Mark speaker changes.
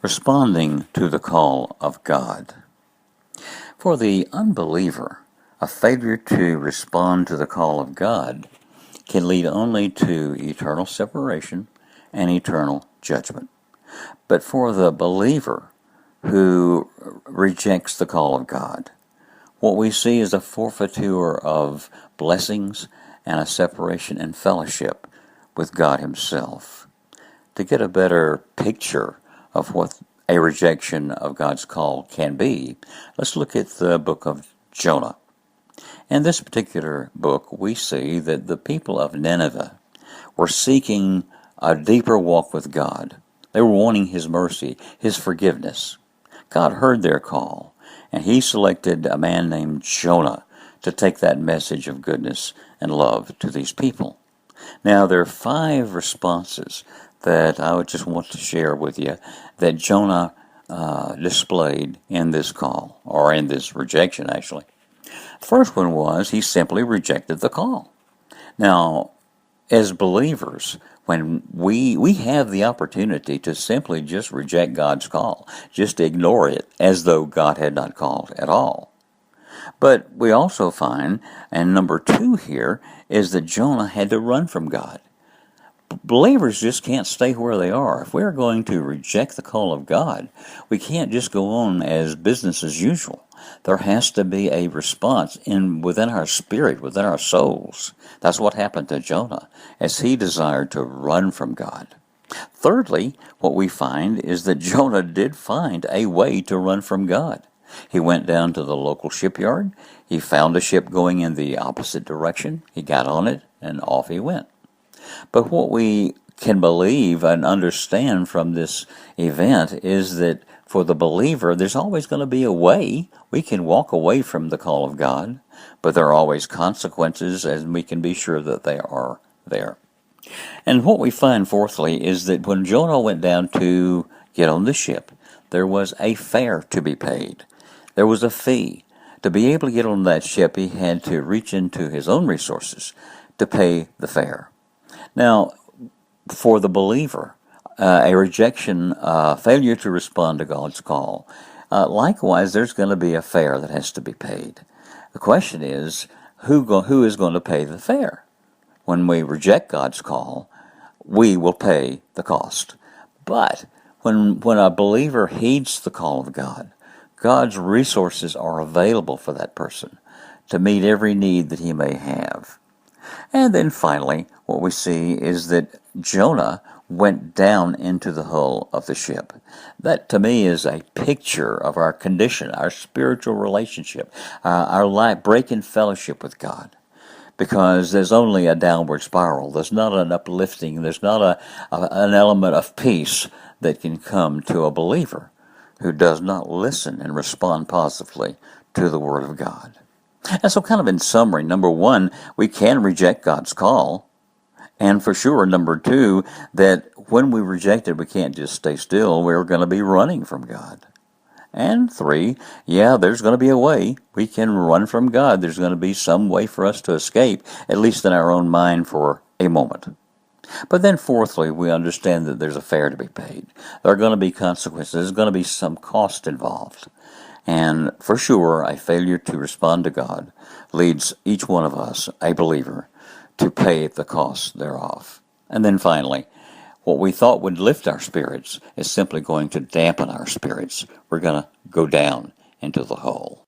Speaker 1: Responding to the call of God. For the unbeliever, a failure to respond to the call of God can lead only to eternal separation and eternal judgment. But for the believer who rejects the call of God, what we see is a forfeiture of blessings and a separation and fellowship with God Himself. To get a better picture of what a rejection of God's call can be, let's look at the book of Jonah. In this particular book, we see that the people of Nineveh were seeking a deeper walk with God. They were wanting His mercy, His forgiveness. God heard their call, and He selected a man named Jonah to take that message of goodness and love to these people. Now, there are 5 responses that I would just want to share with you that Jonah displayed in this call, or in this rejection, actually. The first one was he simply rejected the call. Now, as believers, when we have the opportunity to simply just reject God's call, just ignore it as though God had not called at all. But we also find, and number 2 here, is that Jonah had to run from God. Believers just can't stay where they are. If we're going to reject the call of God, we can't just go on as business as usual. There has to be a response within our spirit, within our souls. That's what happened to Jonah, as he desired to run from God. Thirdly, what we find is that Jonah did find a way to run from God. He went down to the local shipyard. He found a ship going in the opposite direction. He got on it, and off he went. But what we can believe and understand from this event is that for the believer, there's always going to be a way. We can walk away from the call of God, but there are always consequences, and we can be sure that they are there. And what we find, fourthly, is that when Jonah went down to get on the ship, there was a fare to be paid. There was a fee. To be able to get on that ship, he had to reach into his own resources to pay the fare. Now, for the believer, a rejection, failure to respond to God's call, likewise, there's going to be a fare that has to be paid. The question is, who is going to pay the fare? When we reject God's call, we will pay the cost. But when a believer heeds the call of God, God's resources are available for that person to meet every need that he may have. And then finally, what we see is that Jonah went down into the hull of the ship. That, to me, is a picture of our condition, our spiritual relationship, our break in fellowship with God. Because there's only a downward spiral. There's not an uplifting. There's not an element of peace that can come to a believer who does not listen and respond positively to the Word of God. And so kind of in summary, number 1, we can reject God's call. And for sure, number 2, that when we reject it, we can't just stay still. We're going to be running from God. And 3, there's going to be a way. We can run from God. There's going to be some way for us to escape, at least in our own mind for a moment. But then fourthly, we understand that there's a fare to be paid. There are going to be consequences. There's going to be some cost involved. And for sure, a failure to respond to God leads each one of us, a believer, to pay the cost thereof. And then finally, what we thought would lift our spirits is simply going to dampen our spirits. We're going to go down into the hole.